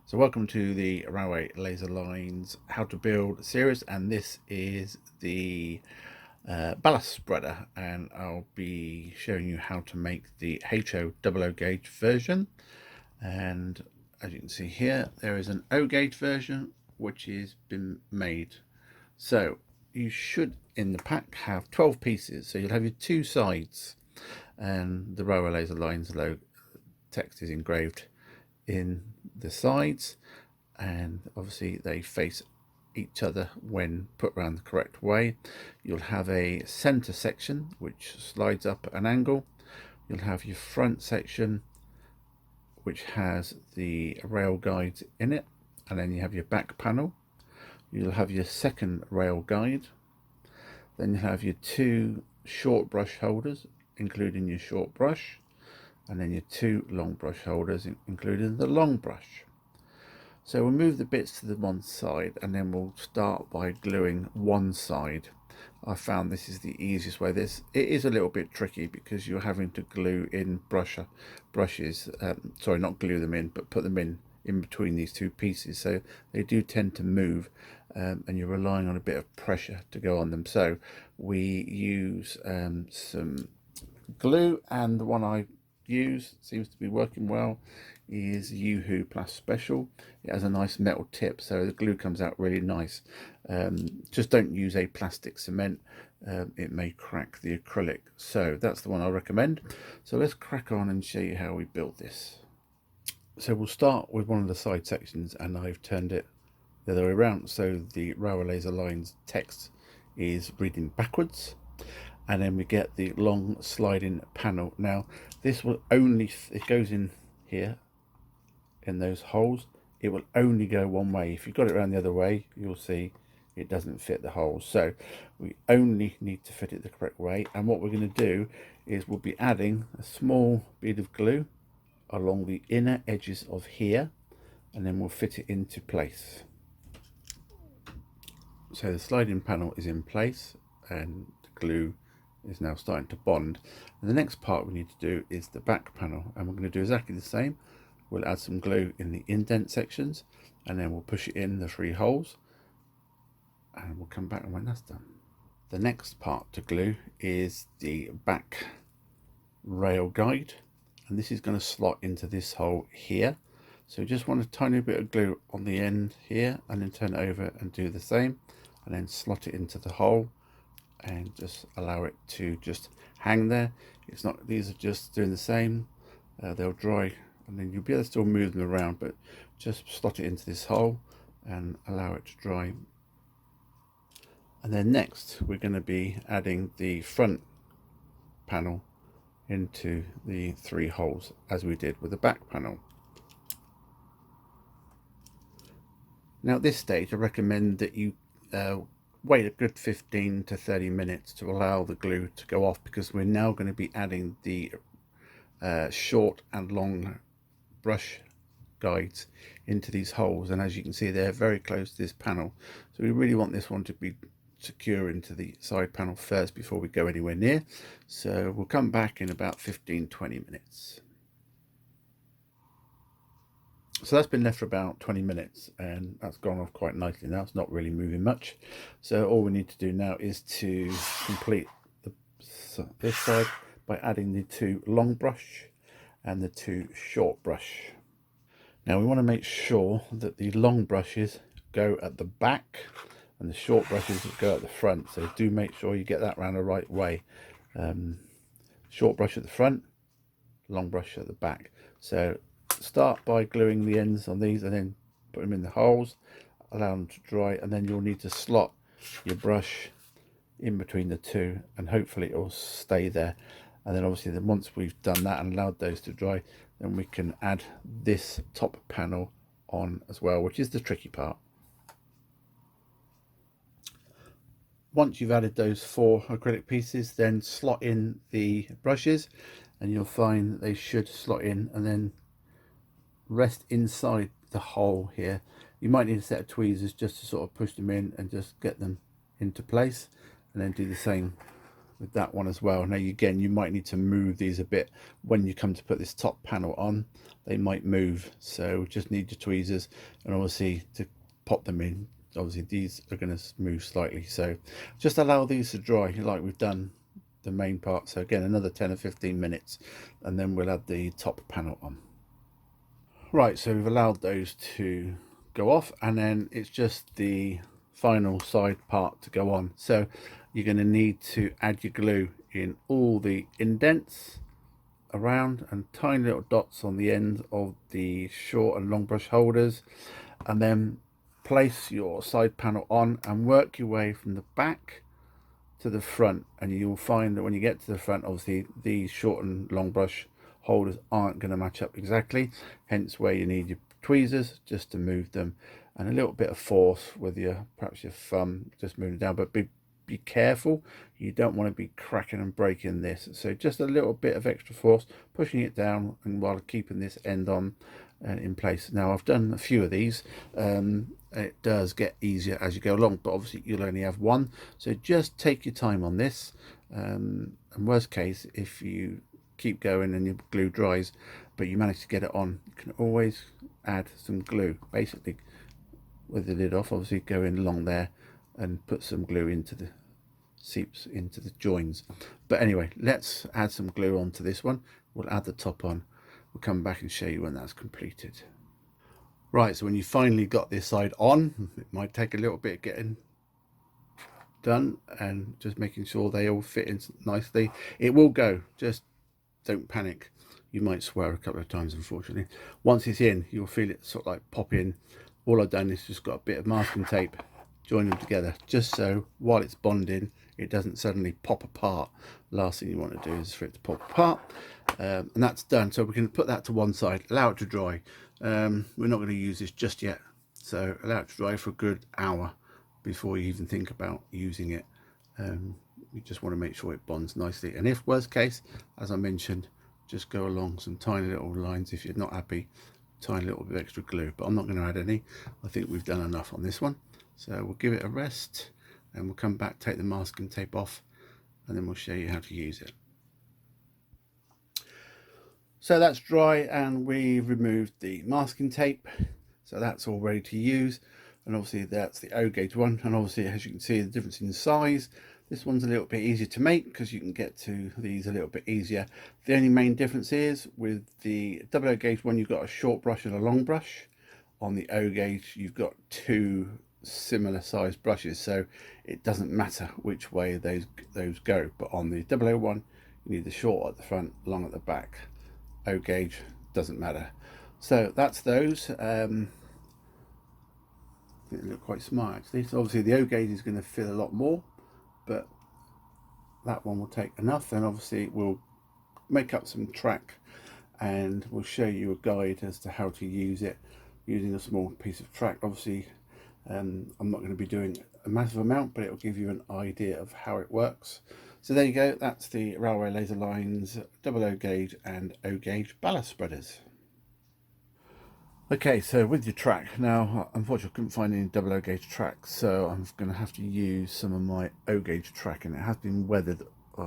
So welcome to the Railway Laser Lines How to Build series, and this is the ballast spreader, and I'll be showing you how to make the HO double O gauge version. And as you can see here, there is an O gauge version which has been made. So you should in the pack have 12 pieces, so you'll have your two sides, and the Railway Laser Lines logo text is engraved in the sides, and obviously they face each other when put around the correct way. You'll have a center section which slides up an angle. You'll have your front section which has the rail guides in it, and then you have your back panel. You'll have your second rail guide. Then you have your two short brush holders including your short brush, and then your two long brush holders including the long brush. So we'll move the bits to the one side, and then we'll start by gluing one side. I found this is the easiest way. It is a little bit tricky because you're having to glue in brushes. Sorry, not glue them in, but put them in between these two pieces. So they do tend to move, and you're relying on a bit of pressure to go on them. So we use some glue, and the one I use seems to be working well is Yoo-Hoo Plus Special. It has a nice metal tip, so the glue comes out really nice. Just don't use a plastic cement, it may crack the acrylic. So that's the one I recommend. So let's crack on and show you how we build this. So we'll start with one of the side sections, and I've turned it the other way around, so the Railway Laser Lines text is reading backwards, and then we get the long sliding panel. Now this will only, it goes in here in those holes, it will only go one way. If you've got it around the other way, you'll see it doesn't fit the holes. So we only need to fit it the correct way, and what we're going to do is we'll be adding a small bead of glue along the inner edges of here, and then we'll fit it into place. So the sliding panel is in place and the glue is now starting to bond. And the next part we need to do is the back panel, and we're going to do exactly the same. We'll add some glue in the indent sections, and then we'll push it in the 3 holes, and we'll come back when that's done. The next part to glue is the back rail guide, and this is going to slot into this hole here. So just want a tiny bit of glue on the end here, and then turn it over and do the same, and then slot it into the hole and just allow it to just hang there. It's not, these are just doing the same, they'll dry, and then you'll be able to still move them around, but just slot it into this hole and allow it to dry. And then next we're going to be adding the front panel into the 3 holes as we did with the back panel. Now at this stage I recommend that you wait a good 15 to 30 minutes to allow the glue to go off, because we're now going to be adding the short and long brush guides into these holes, and as you can see they're very close to this panel, so we really want this one to be secure into the side panel first before we go anywhere near. So we'll come back in about 15-20 minutes. So that's been left for about 20 minutes, and that's gone off quite nicely now. It's not really moving much. So all we need to do now is to complete this side by adding the 2 long brush and the 2 short brush. Now we want to make sure that the long brushes go at the back and the short brushes go at the front. So do make sure you get that around the right way. Short brush at the front, long brush at the back. So start by gluing the ends on these and then put them in the holes, allow them to dry, and then you'll need to slot your brush in between the 2, and hopefully it will stay there. And then obviously then once we've done that and allowed those to dry, then we can add this top panel on as well, which is the tricky part. Once you've added those 4 acrylic pieces, then slot in the brushes, and you'll find they should slot in and then rest inside the hole here. You might need a set of tweezers just to sort of push them in and just get them into place, and then do the same with that one as well. Now again, you might need to move these a bit when you come to put this top panel on. They might move, so just need your tweezers, and obviously to pop them in, obviously these are going to move slightly, so just allow these to dry like we've done the main part. So again, another 10 or 15 minutes, and then we'll add the top panel on. Right, so we've allowed those to go off, and then it's just the final side part to go on. So you're going to need to add your glue in all the indents around and tiny little dots on the end of the short and long brush holders, and then place your side panel on and work your way from the back to the front. And you'll find that when you get to the front, obviously these short and long brush holders aren't going to match up exactly, hence where you need your tweezers just to move them, and a little bit of force with your, perhaps your thumb, just move it down, but be careful, you don't want to be cracking and breaking this. So just a little bit of extra force, pushing it down, and while keeping this end on in place. Now I've done a few of these, it does get easier as you go along, but obviously you'll only have one, so just take your time on this. And worst case, if you keep going and your glue dries but you manage to get it on, you can always add some glue, basically with the lid off, obviously go in along there and put some glue into the seeps into the joins. But anyway, let's add some glue onto this one. We'll add the top on, we'll come back and show you when that's completed. Right, so when you finally got this side on, it might take a little bit getting done and just making sure they all fit in nicely. It will go, just don't panic. You might swear a couple of times, unfortunately. Once it's in, you'll feel it sort of like pop in. All I've done is just got a bit of masking tape, join them together, just so while it's bonding, it doesn't suddenly pop apart. Last thing you want to do is for it to pop apart. And that's done, so we can put that to one side, allow it to dry. We're not going to use this just yet, so allow it to dry for a good hour before you even think about using it. You just want to make sure it bonds nicely, and if worst case, as I mentioned, just go along some tiny little lines. If you're not happy, tiny little bit of extra glue, but I'm not going to add any. I think we've done enough on this one, so we'll give it a rest and we'll come back, take the masking tape off, and then we'll show you how to use it. So that's dry and we've removed the masking tape, so that's all ready to use. And obviously that's the O gauge one, and obviously as you can see the difference in size, this one's a little bit easier to make because you can get to these a little bit easier. The only main difference is with the double O gauge one, you've got a short brush and a long brush. On the O gauge, you've got two similar sized brushes, so it doesn't matter which way those go. But on the double O one, you need the short at the front, long at the back. O gauge doesn't matter. So that's those. They look quite smart actually. So obviously the O gauge is going to fill a lot more, but that one will take enough. And obviously we'll make up some track and we'll show you a guide as to how to use it using a small piece of track. Obviously I'm not going to be doing a massive amount, but it will give you an idea of how it works. So there you go, that's the Railway Laser Lines double O gauge and O gauge ballast spreaders. Okay, so with your track, now unfortunately I couldn't find any double O gauge track, so I'm going to have to use some of my O gauge track, and it has been weathered,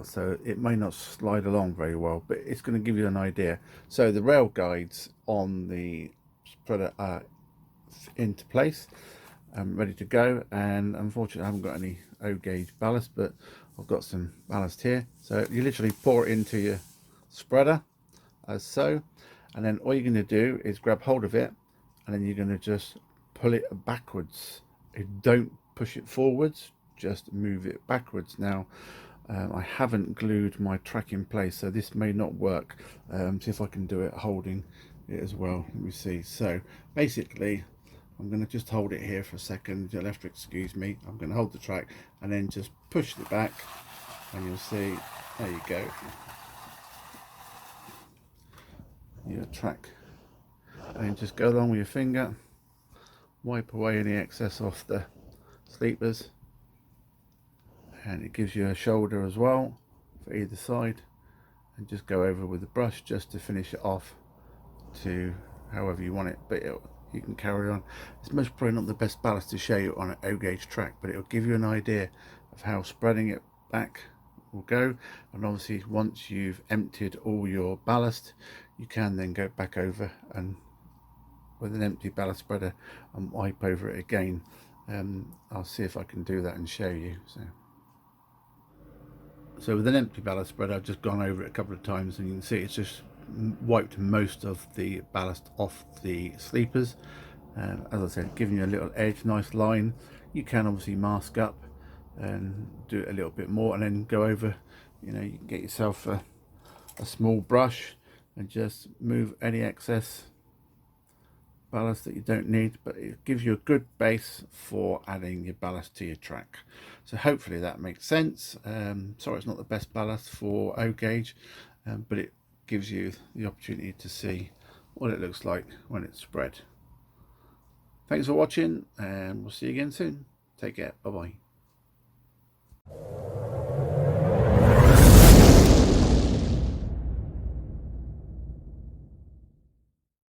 so it may not slide along very well, but it's going to give you an idea. So the rail guides on the spreader are into place, ready to go, and unfortunately I haven't got any O gauge ballast, but I've got some ballast here. So you literally pour it into your spreader as so, and then all you're going to do is grab hold of it, and then you're going to just pull it backwards. Don't push it forwards, just move it backwards. Now I haven't glued my track in place, so this may not work. See if I can do it holding it as well. Let me see. So basically I'm going to just hold it here for a second. You'll have to excuse me. I'm going to hold the track and then just push it back, and you'll see, there you go, your track. And just go along with your finger, wipe away any excess off the sleepers, and it gives you a shoulder as well for either side, and just go over with the brush just to finish it off to however you want it, but you can carry on. It's most probably not the best ballast to show you on an O gauge track, but it'll give you an idea of how spreading it back will go. And obviously once you've emptied all your ballast, you can then go back over and with an empty ballast spreader and wipe over it again. I'll see if I can do that and show you. So with an empty ballast spreader, I've just gone over it a couple of times and you can see it's just wiped most of the ballast off the sleepers. As I said, giving you a little edge, nice line. You can obviously mask up and do it a little bit more and then go over, you know, you can get yourself a small brush and just move any excess ballast that you don't need, but it gives you a good base for adding your ballast to your track. So hopefully that makes sense. Sorry it's not the best ballast for O gauge, but it gives you the opportunity to see what it looks like when it's spread. Thanks for watching and we'll see you again soon. Take care. Bye bye.